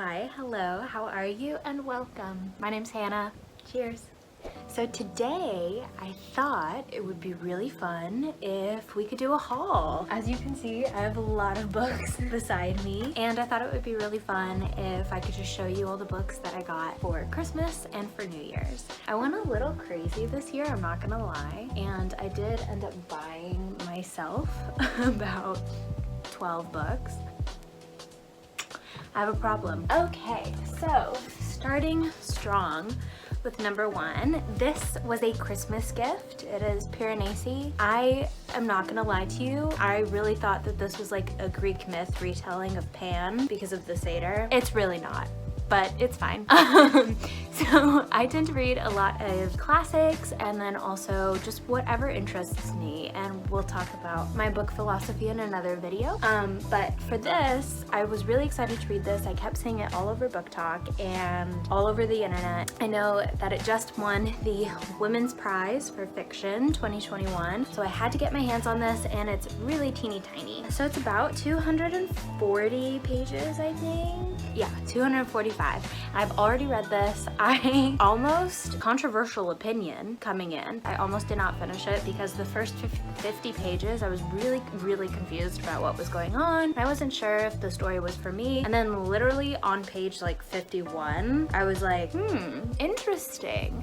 Hi, hello, how are you? And welcome. My name's Hannah. Cheers. So today I thought it would be really fun if we could do a haul. As you can see, I have a lot of books beside me, and I thought it would be really fun if I could just show you all the books that I got for Christmas and for New Year's. I went a little crazy this year, I'm not gonna lie, and I did end up buying myself about 12 books. I have a problem. Okay, so starting strong with number one. This was a Christmas gift. It is Piranesi. I am not gonna lie to you. I really thought that this was like a Greek myth retelling of Pan because of the satyr. It's really not, but it's fine. So I tend to read a lot of classics and then also just whatever interests me, and we'll talk about my book philosophy in another video. But for this, I was really excited to read this. I kept seeing it all over Book Talk and all over the internet. I know that it just won the Women's Prize for Fiction 2021, so I had to get my hands on this, and it's really teeny tiny. So it's about 240 pages, I think. Yeah, 245. I've already read this. I almost, controversial opinion coming in, I almost did not finish it because the first 50 pages I was really confused about what was going on. I wasn't sure if the story was for me, and then literally on page like 51 I was like, interesting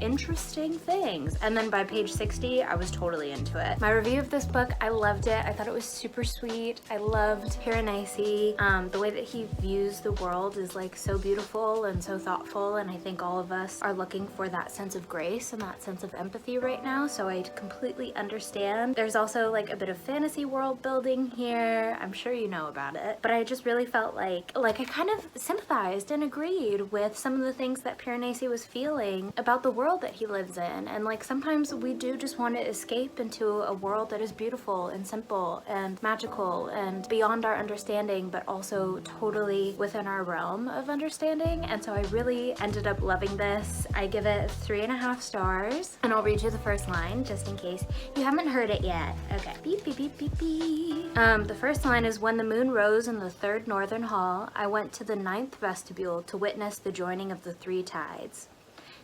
things, and then by page 60 I was totally into it. My review of this book, I loved it. I thought it was super sweet. I loved Piranesi. The way that he views the world is like so beautiful and so thoughtful, and I think all of us are looking for that sense of grace and that sense of empathy right now, so I completely understand. There's also like a bit of fantasy world building here. I'm sure you know about it, but I just really felt like I kind of sympathized and agreed with some of the things that Piranesi was feeling about the world that he lives in, and like sometimes we do just want to escape into a world that is beautiful and simple and magical and beyond our understanding, but also totally within our realm of understanding. And so I really ended up loving this. I give it 3.5 stars, and I'll read you the first line just in case you haven't heard it yet. Okay. Beep, beep, beep, beep, beep. The first line is, when the moon rose in the 3rd northern hall, I went to the 9th vestibule to witness the joining of the 3 tides.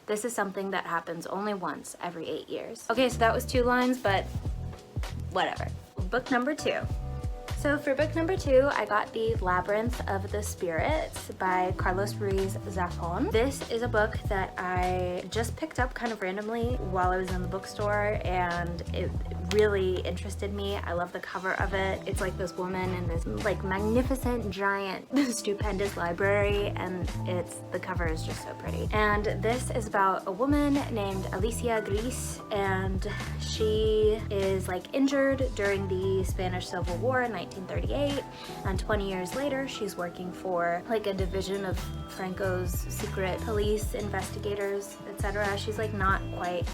This is something that happens only once every 8 years. Okay, so that was 2 lines, but whatever. Book number 2. So for book number 2, I got the Labyrinth of the Spirits by Carlos Ruiz Zafon. This is a book that I just picked up kind of randomly while I was in the bookstore, and it really interested me. I love the cover of it. It's like this woman in this like magnificent, giant, stupendous library, and the cover is just so pretty. And this is about a woman named Alicia Gris, and she is like injured during the Spanish Civil War in 1938, and 20 years later she's working for like a division of Franco's secret police investigators, etc. She's like not quite,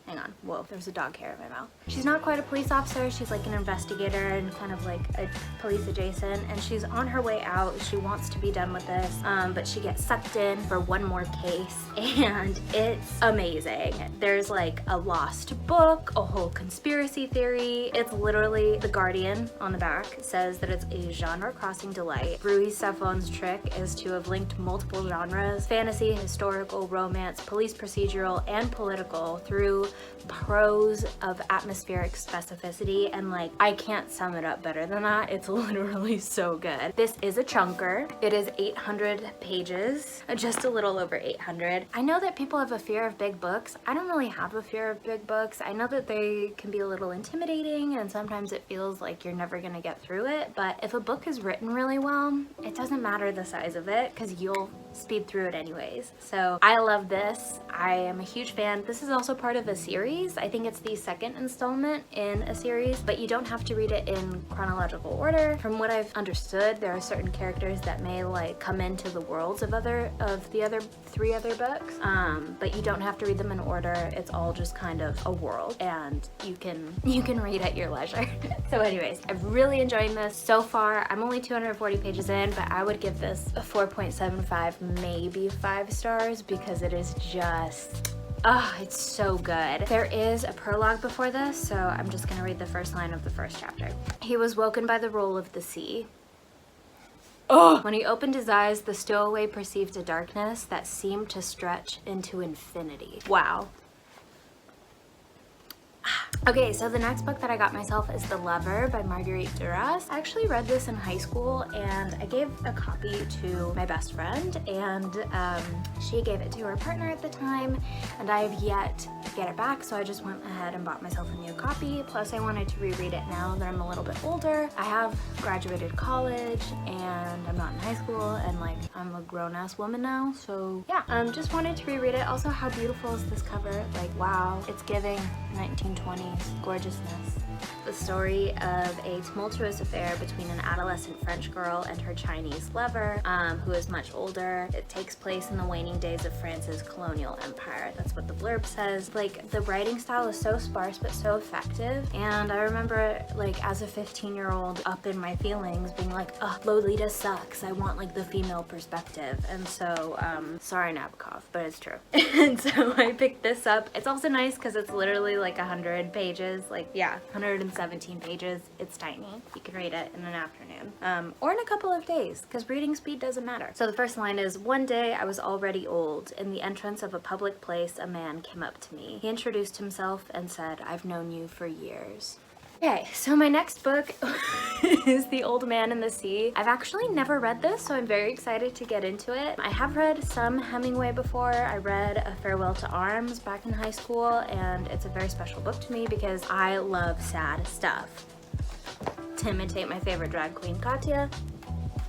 hang on, whoa, there's a dog hair in my mouth. She's not quite a police officer, she's like an investigator and kind of like a police adjacent, and she's on her way out. She wants to be done with this, but she gets sucked in for one more case, and it's amazing. There's like a lost book, a whole conspiracy theory. It's literally, The Guardian on the back says that it's a genre-crossing delight. Ruiz Zafon's trick is to have linked multiple genres, fantasy, historical, romance, police procedural, and political through prose of atmospheric specificity, and like I can't sum it up better than that. It's literally so good. This is a chunker. It is 800 pages, just a little over 800. I know that people have a fear of big books. I don't really have a fear of big books. I know that they can be a little intimidating, and sometimes it feels like you're never gonna get through it, but if a book is written really well, it doesn't matter the size of it because you'll speed through it anyways. So I love this. I am a huge fan. This is also part of a series. I think it's the 2nd installment in a series, but you don't have to read it in chronological order. From what I've understood, there are certain characters that may like come into the worlds of the other 3 other books, but you don't have to read them in order. It's all just kind of a world, and you can read at your leisure. So anyways, I'm really enjoying this so far. I'm only 240 pages in, but I would give this a 4.75, maybe 5 stars, because it is just, it's so good. There is a prologue before this, so I'm just gonna read the first line of the first chapter. He was woken by the roll of the sea. Oh! When he opened his eyes, the stowaway perceived a darkness that seemed to stretch into infinity. Wow. Okay, so the next book that I got myself is The Lover by Marguerite Duras. I actually read this in high school and I gave a copy to my best friend, and she gave it to her partner at the time, and I have yet to get it back, so I just went ahead and bought myself a new copy. Plus I wanted to reread it now that I'm a little bit older. I have graduated college and I'm not in high school, and like I'm a grown-ass woman now, so yeah. Just wanted to reread it. Also, how beautiful is this cover? Like, wow, it's giving 1920s gorgeousness. The story of a tumultuous affair between an adolescent French girl and her Chinese lover, who is much older. It takes place in the waning days of France's colonial empire. That's what the blurb says. Like, the writing style is so sparse but so effective, and I remember, like, as a 15-year-old up in my feelings, being like, oh, Lolita sucks, I want like the female perspective. And so sorry Nabokov, but it's true. And so I picked this up. It's also nice because it's literally like 100 pages, like, yeah, 117 pages. It's tiny. You can read it in an afternoon, or in a couple of days, because reading speed doesn't matter. So the first line is, one day I was already old. In the entrance of a public place, a man came up to me. He introduced himself and said, I've known you for years. Okay, so my next book is The Old Man and the Sea. I've actually never read this, so I'm very excited to get into it. I have read some Hemingway before. I read A Farewell to Arms back in high school, and it's a very special book to me because I love sad stuff. To imitate my favorite drag queen, Katya,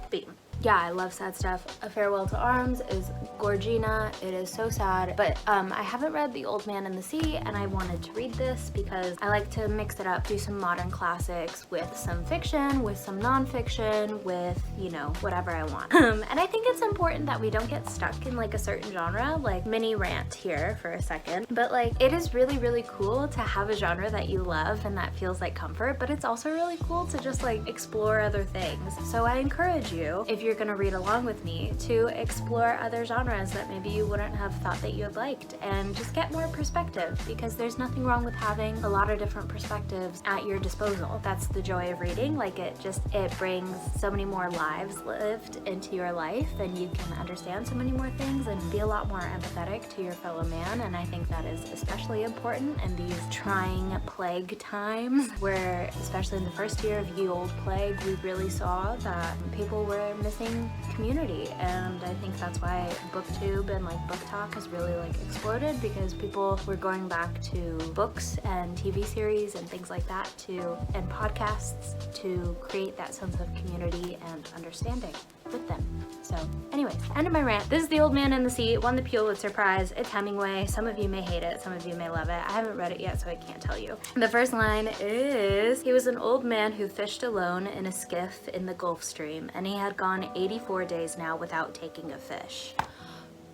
Bain. Yeah, I love sad stuff. A Farewell to Arms is gorgina. It is so sad, but I haven't read The Old Man and the Sea, and I wanted to read this because I like to mix it up, do some modern classics with some fiction, with some non-fiction, with, you know, whatever I want. And I think it's important that we don't get stuck in like a certain genre. Like, mini rant here for a second, but like, it is really, really cool to have a genre that you love and that feels like comfort, but it's also really cool to just like explore other things. So I encourage you, if you're gonna read along with me, to explore other genres that maybe you wouldn't have thought that you had liked, and just get more perspective, because there's nothing wrong with having a lot of different perspectives at your disposal. That's the joy of reading. Like, it brings so many more lives lived into your life, and you can understand so many more things and be a lot more empathetic to your fellow man. And I think that is especially important in these trying plague times, where especially in the first year of the old plague, we really saw that people were missing community. And I think that's why booktube and like book talk has really like exploded, because people were going back to books and TV series and things like that and podcasts to create that sense of community and understanding with them. So anyways, end of my rant. This is The Old Man and the Sea. It won the Pulitzer Prize. It's Hemingway. Some of you may hate it, some of you may love it. I haven't read it yet, so I can't tell you. The first line is, he was an old man who fished alone in a skiff in the Gulf Stream, and he had gone 84 days now without taking a fish.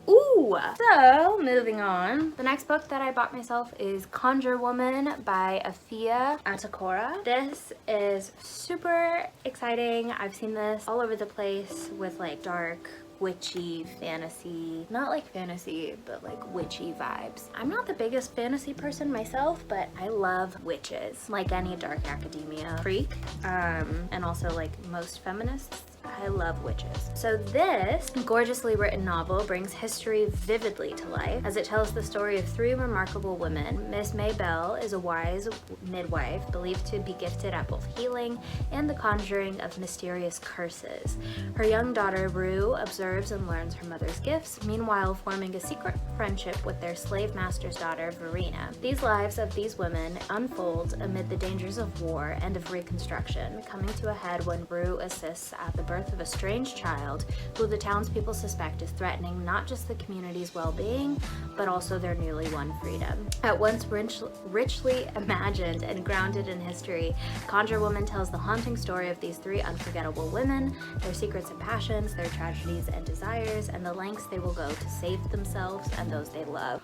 Ooh! So, moving on. The next book that I bought myself is Conjure Woman by Afia Atakora. This is super exciting. I've seen this all over the place with like dark, witchy fantasy. Not like fantasy, but like witchy vibes. I'm not the biggest fantasy person myself, but I love witches. Like any dark academia freak, and also like most feminists, I love witches. So this gorgeously written novel brings history vividly to life as it tells the story of three remarkable women. Miss May Bell is a wise midwife believed to be gifted at both healing and the conjuring of mysterious curses. Her young daughter Rue observes and learns her mother's gifts, meanwhile forming a secret friendship with their slave master's daughter Verena. These lives of these women unfold amid the dangers of war and of Reconstruction, coming to a head when Rue assists at the birth of a strange child who the townspeople suspect is threatening not just the community's well-being, but also their newly won freedom. At once richly imagined and grounded in history, Conjure Woman tells the haunting story of these three unforgettable women, their secrets and passions, their tragedies and desires, and the lengths they will go to save themselves and those they love.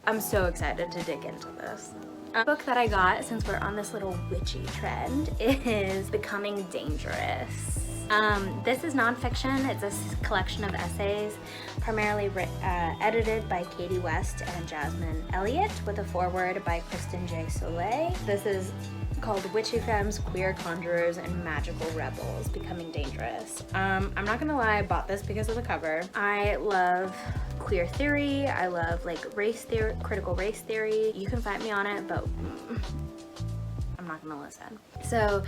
I'm so excited to dig into this. A book that I got, since we're on this little witchy trend, is Becoming Dangerous. This is nonfiction. It's a collection of essays, primarily edited by Katie West and Jasmine Elliot, with a foreword by Kristen J. Soleil. This is called Witchy Femmes, Queer Conjurers, and Magical Rebels Becoming Dangerous. I'm not gonna lie, I bought this because of the cover. I love queer theory. I love like race theory, critical race theory. You can fight me on it, but I'm not gonna listen. So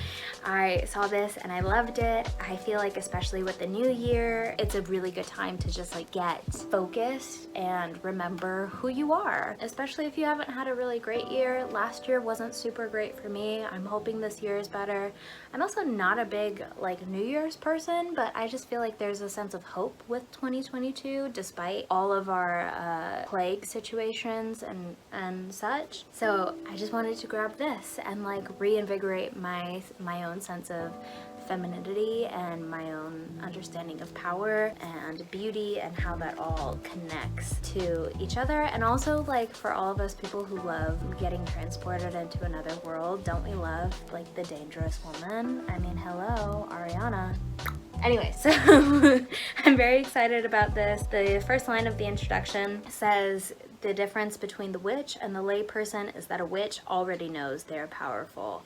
I saw this and I loved it. I feel like especially with the new year, it's a really good time to just like get focused and remember who you are, especially if you haven't had a really great year. Last year wasn't super great for me. I'm hoping this year is better. I'm also not a big like New Year's person, but I just feel like there's a sense of hope with 2022 despite all of our plague situations and such. So I just wanted to grab this and like reinvigorate my own sense of femininity and my own understanding of power and beauty and how that all connects to each other. And also like for all of us people who love getting transported into another world, don't we love like the dangerous woman? I mean, hello, Ariana. Anyway, so I'm very excited about this. The first line of the introduction says, the difference between the witch and the layperson is that a witch already knows they're powerful.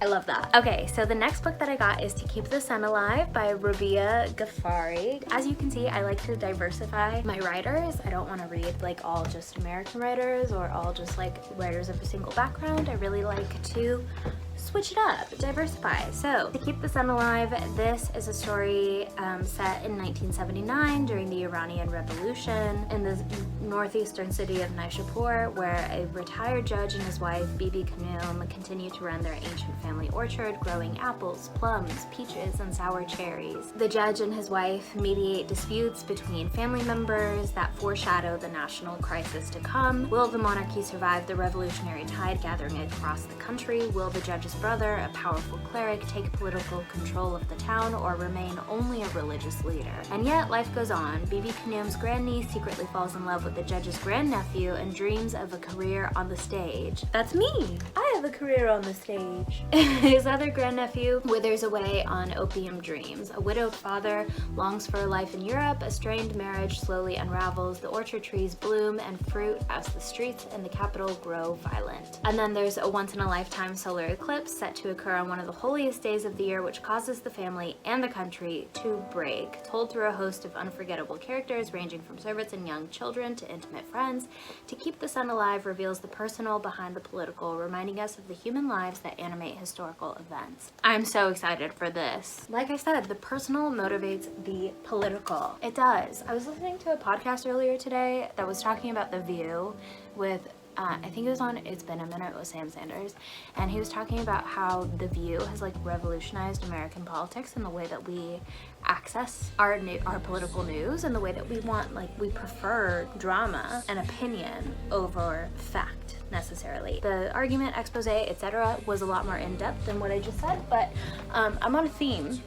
I love that. Okay, so the next book that I got is To Keep the Sun Alive by Rebeah Gaffari. As you can see, I like to diversify my writers. I don't want to read like all just American writers or all just like writers of a single background. I really like to switch it up, diversify. So, To Keep the Sun Alive, this is a story set in 1979 during the Iranian Revolution in the northeastern city of Naishapur, where a retired judge and his wife, Bibi Khanum, continue to run their ancient family orchard, growing apples, plums, peaches, and sour cherries. The judge and his wife mediate disputes between family members that foreshadow the national crisis to come. Will the monarchy survive the revolutionary tide gathering across the country? Will the judge's brother, a powerful cleric, take political control of the town or remain only a religious leader? And yet, life goes on. Bibi Khanum's grandniece secretly falls in love with the judge's grandnephew and dreams of a career on the stage. That's me! I have a career on the stage. His other grandnephew withers away on opium dreams. A widowed father longs for a life in Europe. A strained marriage slowly unravels. The orchard trees bloom and fruit as the streets in the capital grow violent. And then there's a once-in-a-lifetime solar eclipse set to occur on one of the holiest days of the year, which causes the family and the country to break. Told through a host of unforgettable characters ranging from servants and young children to intimate friends, To Keep the Sun Alive reveals the personal behind the political, reminding us of the human lives that animate historical events. I'm so excited for this. Like I said, the personal motivates the political. It does. I was listening to a podcast earlier today that was talking about The View with I think it was on It's Been a Minute with Sam Sanders, and he was talking about how The View has like revolutionized American politics and the way that we access our political news and the way that we want, like, we prefer drama and opinion over fact necessarily. The argument, expose, etc. was a lot more in-depth than what I just said, but I'm on a theme.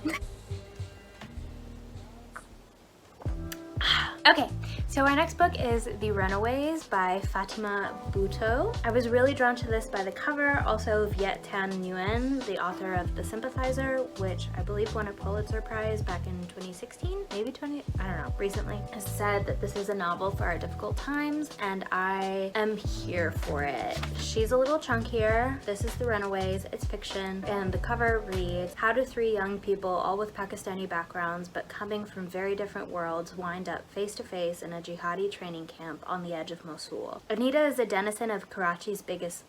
Okay, so our next book is The Runaways by Fatima Bhutto. I was really drawn to this by the cover, also Viet Thanh Nguyen, the author of The Sympathizer, which I believe won a Pulitzer Prize back in 2016, maybe I don't know, recently, has said that this is a novel for our difficult times, and I am here for it. She's a little chunkier. This is The Runaways, it's fiction, and the cover reads, how do three young people, all with Pakistani backgrounds, but coming from very different worlds, wind up face to face in a jihadi training camp on the edge of Mosul. Anita is a denizen of Karachi's biggest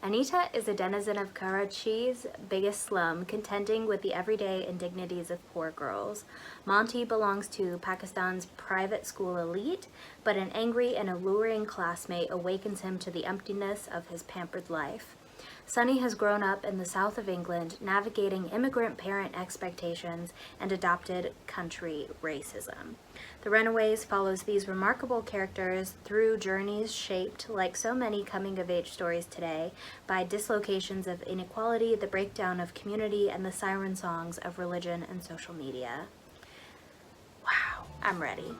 Anita is a denizen of Karachi's biggest slum, contending with the everyday indignities of poor girls. Monty belongs to Pakistan's private school elite, but an angry and alluring classmate awakens him to the emptiness of his pampered life. Sunny has grown up in the south of England, navigating immigrant parent expectations and adopted country racism. The Runaways follows these remarkable characters through journeys shaped, like so many coming-of-age stories today, by dislocations of inequality, the breakdown of community, and the siren songs of religion and social media. Wow. I'm ready.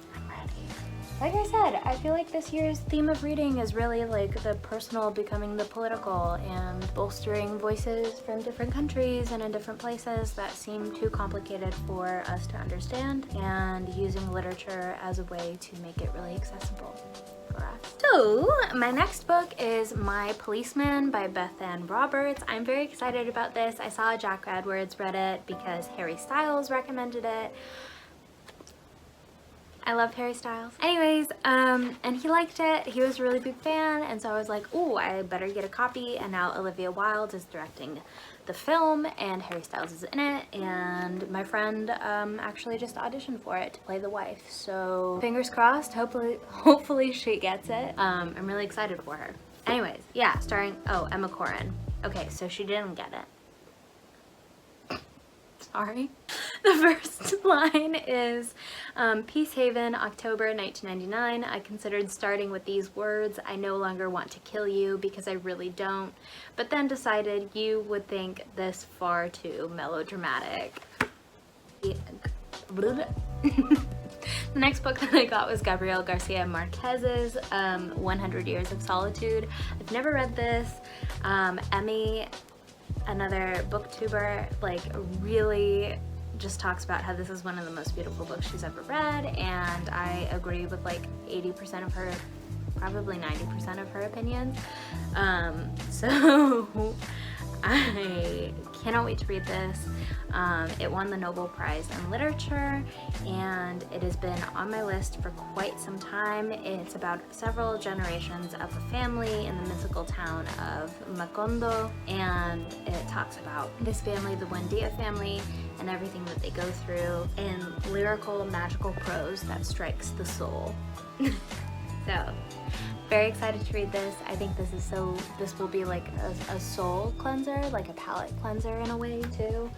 Like I said, I feel like this year's theme of reading is really like the personal becoming the political and bolstering voices from different countries and in different places that seem too complicated for us to understand, and using literature as a way to make it really accessible for us. So my next book is My Policeman by Bethan Roberts. I'm very excited about this. I saw Jack Edwards read it because Harry Styles recommended it. I love Harry Styles. Anyways, and he liked it. He was a really big fan, and so I was like, oh, I better get a copy. And now Olivia Wilde is directing the film, and Harry Styles is in it, and my friend actually just auditioned for it to play the wife. So fingers crossed. Hopefully she gets it. I'm really excited for her. Anyways, yeah, starring Emma Corrin. Okay, so she didn't get it. Sorry. The first line is, Peace Haven, October 1999. I considered starting with these words. I no longer want to kill you because I really don't, but then decided you would think this far too melodramatic. The next book that I got was Gabriel Garcia Marquez's 100 Years of Solitude. I've never read this. Emmie, another booktuber, like really just talks about how this is one of the most beautiful books she's ever read, and I agree with like 80% of her, probably 90% of her opinions. So I cannot wait to read this. It won the Nobel Prize in Literature, and it has been on my list for quite some time. It's about several generations of a family in the mythical town of Macondo, and it talks about this family, the Buendia family, and everything that they go through in lyrical, magical prose that strikes the soul. So, very excited to read this. I think this will be like a soul cleanser, like a palate cleanser in a way too.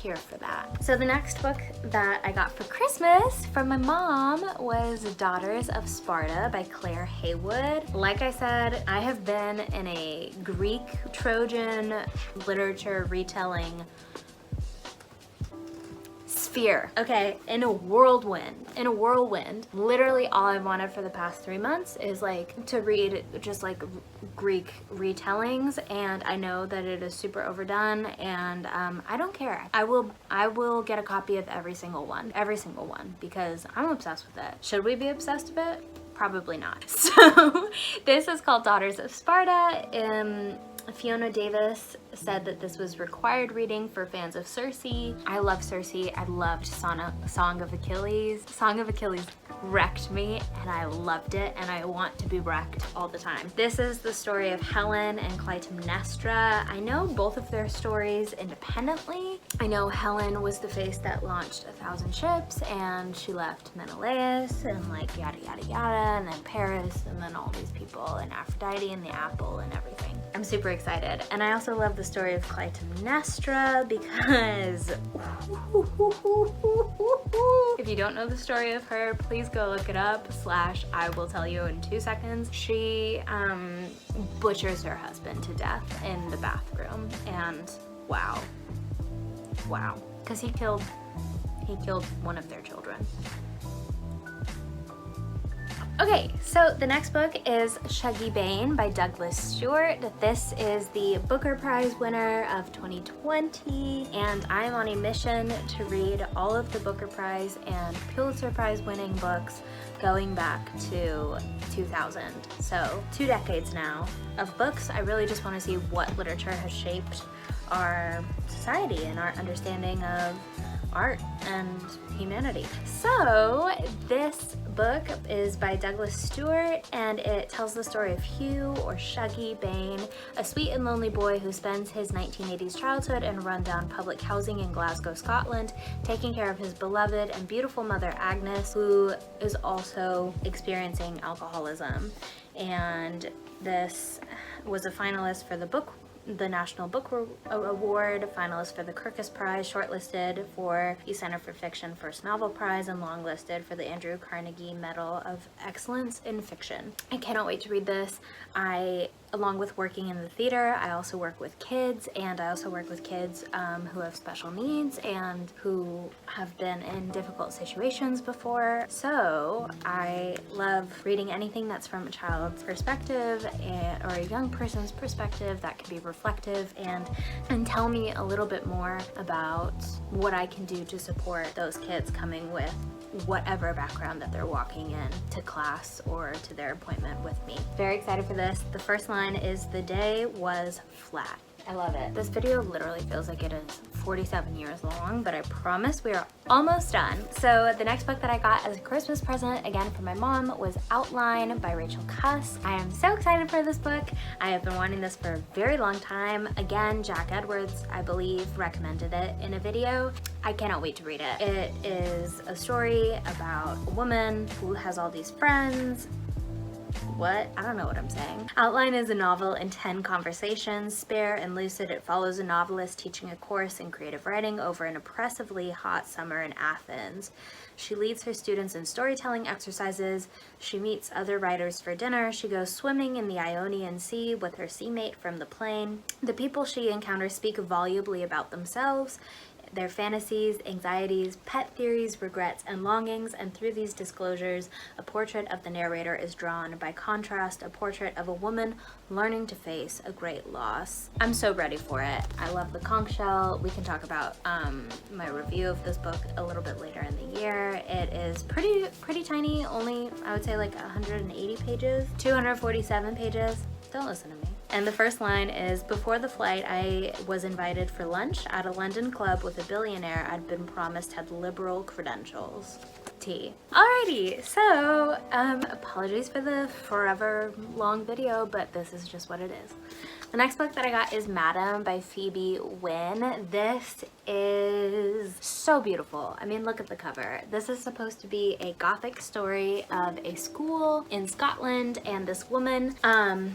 Here for that. So the next book that I got for Christmas from my mom was Daughters of Sparta by Claire Heywood. Like I said, I have been in a Greek Trojan literature retelling sphere, okay, in a whirlwind. Literally all I've wanted for the past 3 months is like to read just like Greek retellings, and I know that it is super overdone, and I don't care. I will get a copy of every single one, because I'm obsessed with it. Should we be obsessed with it? Probably not. So this is called Daughters of Sparta. Fiona Davis said that this was required reading for fans of Circe. I love Circe. I loved Song of Achilles. Song of Achilles wrecked me, and I loved it, and I want to be wrecked all the time. This is the story of Helen and Clytemnestra. I know both of their stories independently. I know Helen was the face that launched 1,000 ships, and she left Menelaus, and like yada yada yada, and then Paris, and then all these people, and Aphrodite and the apple and everything. I'm super excited. And I also love the story of Clytemnestra because if you don't know the story of her, please go look it up, / I will tell you in 2 seconds. She butchers her husband to death in the bathroom, and wow, because he killed one of their children. Okay, so the next book is Shuggie Bain by Douglas Stuart. This is the Booker Prize winner of 2020, and I'm on a mission to read all of the Booker Prize and Pulitzer Prize winning books going back to 2000. So 2 decades now of books. I really just want to see what literature has shaped our society and our understanding of art and humanity. So this book is by Douglas Stuart, and it tells the story of Hugh, or Shuggie Bain, a sweet and lonely boy who spends his 1980s childhood in rundown public housing in Glasgow, Scotland, taking care of his beloved and beautiful mother Agnes, who is also experiencing alcoholism. And this was a finalist for the National Book Award, finalist for the Kirkus Prize, shortlisted for the Center for Fiction First Novel Prize, and longlisted for the Andrew Carnegie Medal of Excellence in Fiction. I cannot wait to read this. I along with working in the theater, I also work with kids, and I also work with kids who have special needs and who have been in difficult situations before. So I love reading anything that's from a child's perspective or a young person's perspective that can be reflective and tell me a little bit more about what I can do to support those kids coming with whatever background that they're walking in to class or to their appointment with me. Very excited for this. The first line is, "The day was flat." I love it. This video literally feels like it is 47 years long, but I promise we are almost done. So the next book that I got as a Christmas present, again from my mom, was Outline by Rachel Cusk. I am so excited for this book. I have been wanting this for a very long time. Again, Jack Edwards, I believe, recommended it in a video. I cannot wait to read it. It is a story about a woman who has all these friends. What? I don't know what I'm saying. Outline is a novel in 10 conversations. Spare and lucid, it follows a novelist teaching a course in creative writing over an oppressively hot summer in Athens. She leads her students in storytelling exercises. She meets other writers for dinner. She goes swimming in the Ionian Sea with her seamate from the plane. The people she encounters speak volubly about themselves, their fantasies, anxieties, pet theories, regrets, and longings, and through these disclosures, a portrait of the narrator is drawn. By contrast, a portrait of a woman learning to face a great loss. I'm so ready for it. I love the conch shell. We can talk about my review of this book a little bit later in the year. It is pretty tiny, only I would say like 180 pages, 247 pages. Don't listen to me. And the first line is, "Before the flight, I was invited for lunch at a London club with a billionaire I'd been promised had liberal credentials." Tea. Alrighty, so apologies for the forever long video, but this is just what it is. The next book that I got is Madam by Phoebe Wynne. This is so beautiful. I mean, look at the cover. This is supposed to be a gothic story of a school in Scotland, and this woman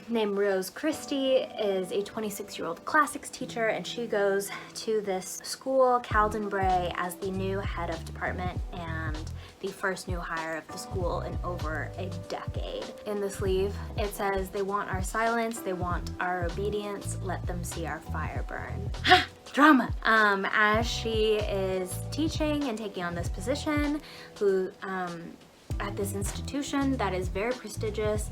named Rose Christie is a 26-year-old classics teacher, and she goes to this school, Caldenbray, as the new head of department and the first new hire of the school in over a decade. In the sleeve, it says, "They want our silence, they want our obedience, let them see our fire burn." Ha! Drama! As she is teaching and taking on this position, at this institution that is very prestigious,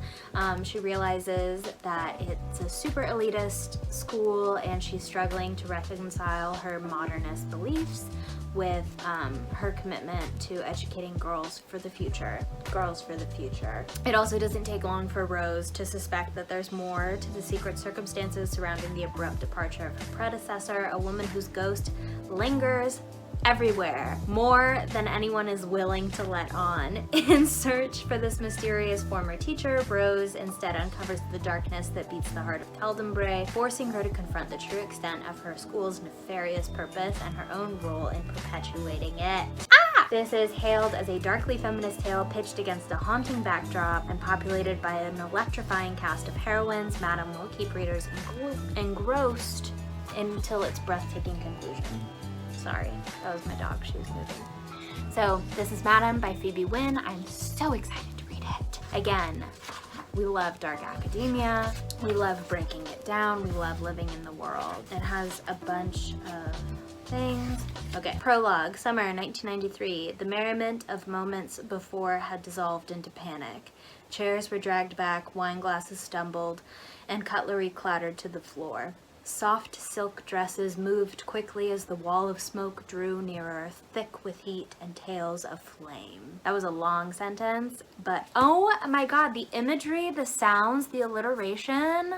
she realizes that it's a super elitist school, and she's struggling to reconcile her modernist beliefs with her commitment to educating girls for the future. It also doesn't take long for Rose to suspect that there's more to the secret circumstances surrounding the abrupt departure of her predecessor, a woman whose ghost lingers everywhere, more than anyone is willing to let on. In search for this mysterious former teacher, Rose instead uncovers the darkness that beats the heart of Caldenbray, forcing her to confront the true extent of her school's nefarious purpose and her own role in perpetuating it. This is hailed as a darkly feminist tale pitched against a haunting backdrop and populated by an electrifying cast of heroines. Madam will keep readers engrossed until its breathtaking conclusion. Sorry, that was my dog, she was moving. So this is Madam by Phoebe Wynne. I'm so excited to read it. Again, we love dark academia, we love breaking it down, we love living in the world. It has a bunch of things. Okay, prologue, summer 1993. The merriment of moments before had dissolved into panic. Chairs were dragged back, wine glasses stumbled, and cutlery clattered to the floor. Soft silk dresses moved quickly as the wall of smoke drew nearer, thick with heat and tails of flame. That was a long sentence, but oh my god, the imagery, the sounds, the alliteration.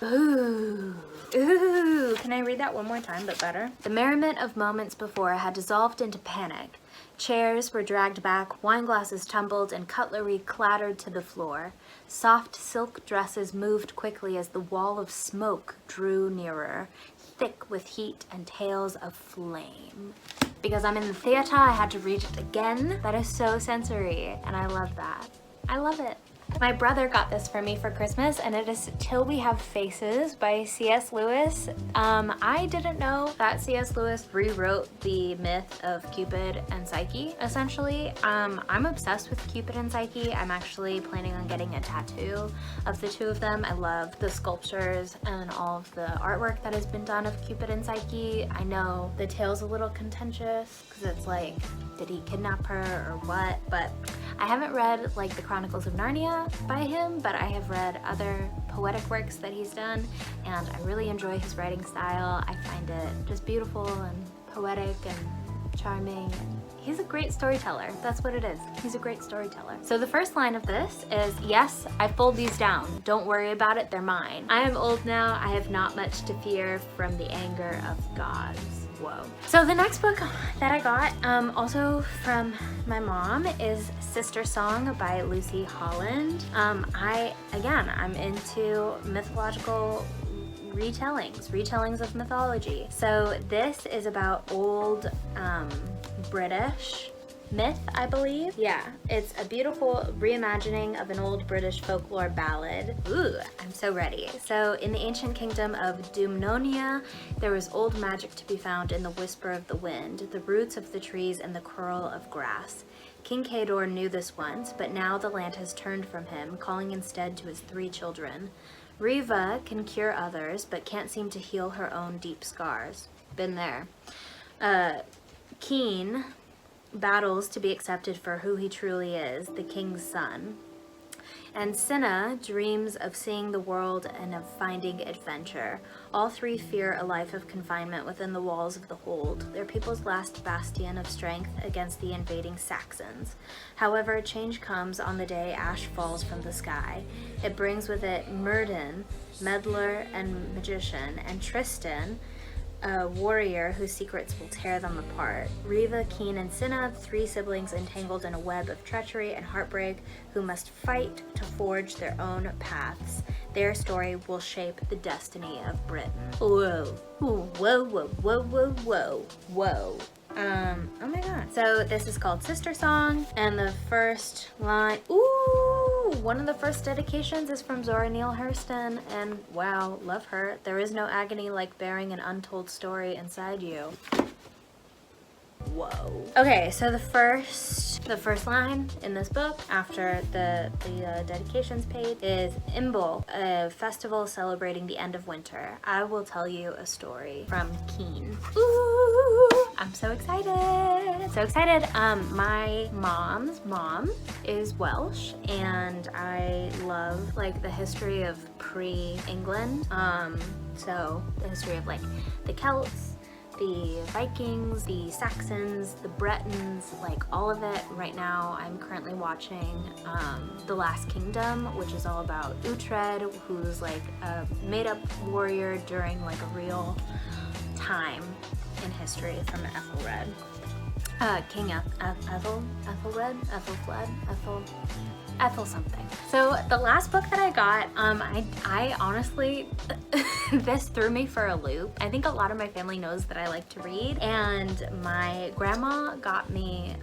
Ooh. Ooh. Can I read that one more time, but better? The merriment of moments before had dissolved into panic. Chairs were dragged back, wine glasses tumbled, and cutlery clattered to the floor. Soft silk dresses moved quickly as the wall of smoke drew nearer, thick with heat and tails of flame. Because I'm in the theater, I had to read it again. That is so sensory, and I love that. I love it. My brother got this for me for Christmas, and it is Till We Have Faces by C.S. Lewis. I didn't know that C.S. Lewis rewrote the myth of Cupid and Psyche, essentially. I'm obsessed with Cupid and Psyche. I'm actually planning on getting a tattoo of the two of them. I love the sculptures and all of the artwork that has been done of Cupid and Psyche. I know the tale's a little contentious because it's like, did he kidnap her or what? But I haven't read like the Chronicles of Narnia by him, but I have read other poetic works that he's done, and I really enjoy his writing style. I find it just beautiful and poetic and charming. He's a great storyteller. That's what it is. He's a great storyteller. So the first line of this is, yes, I fold these down. Don't worry about it, they're mine. I am old now, I have not much to fear from the anger of gods. Whoa. So the next book that I got, also from my mom, is Sister Song by Lucy Holland. I'm into mythological retellings of mythology. So this is about old British myth, I believe. Yeah, it's a beautiful reimagining of an old British folklore ballad. Ooh, I'm so ready. So in the ancient kingdom of Dumnonia, there was old magic to be found in the whisper of the wind, the roots of the trees, and the curl of grass. King Kador knew this once, but now the land has turned from him, calling instead to his 3 children. Riva can cure others, but can't seem to heal her own deep scars. Been there. Keen battles to be accepted for who he truly is, the king's son. And Cinna dreams of seeing the world and of finding adventure. All 3 fear a life of confinement within the walls of the hold, their people's last bastion of strength against the invading Saxons. However, change comes on the day ash falls from the sky. It brings with it Myrddin, meddler and magician, and Tristan, a warrior whose secrets will tear them apart. Riva, Keen, and Cinna, 3 siblings entangled in a web of treachery and heartbreak who must fight to forge their own paths. Their story will shape the destiny of Britain. Whoa. Ooh, whoa, whoa, whoa, whoa, whoa, whoa. Oh my god. So this is called Sister Song, and the first line, ooh, one of the first dedications is from Zora Neale Hurston, and wow, love her. There is no agony like bearing an untold story inside you. Whoa. Okay, so the first line in this book after the dedications page is Imbolc, a festival celebrating the end of winter. I will tell you a story from Keen. Ooh, I'm so excited. So excited. My mom's mom is Welsh, and I love like the history of pre-England. So the history of like the Celts, the Vikings, the Saxons, the Bretons, like all of it. Right now I'm currently watching The Last Kingdom, which is all about Uhtred, who's like a made-up warrior during like a real time in history from Ethelred. King Ethel something. So the last book that I got, I honestly, this threw me for a loop. I think a lot of my family knows that I like to read, and my grandma got me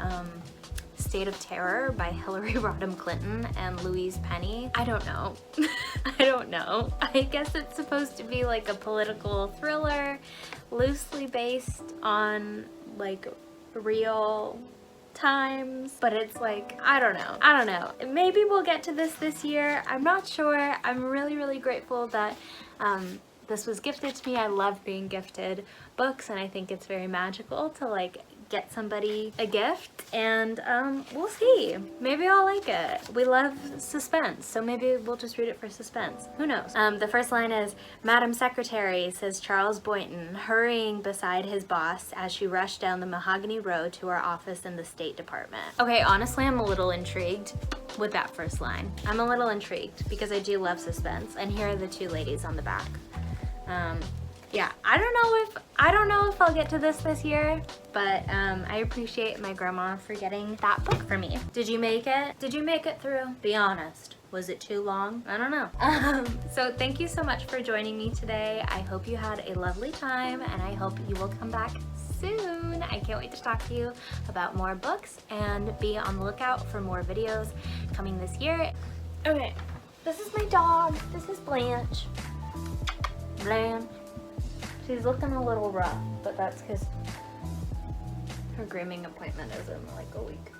State of Terror by Hillary Rodham Clinton and Louise Penny. I don't know. I don't know. I guess it's supposed to be like a political thriller, loosely based on like real times, but it's like, I don't know. Maybe we'll get to this year. I'm not sure. I'm really grateful that this was gifted to me. I love being gifted books, and I think it's very magical to like get somebody a gift, and we'll see. Maybe I'll like it. We love suspense, so maybe we'll just read it for suspense. Who knows? The first line is, Madam Secretary, says Charles Boynton, hurrying beside his boss as she rushed down the mahogany road to our office in the State Department. Okay, honestly, I'm a little intrigued with that first line. I'm a little intrigued because I do love suspense, and here are the 2 ladies on the back. Yeah, I don't know if I'll get to this year, but I appreciate my grandma for getting that book for me. Did you make it? Did you make it through? Be honest. Was it too long? I don't know. So thank you so much for joining me today. I hope you had a lovely time, and I hope you will come back soon. I can't wait to talk to you about more books, and be on the lookout for more videos coming this year. Okay, this is my dog. This is Blanche. Blanche. She's looking a little rough, but that's because her grooming appointment is in like a week.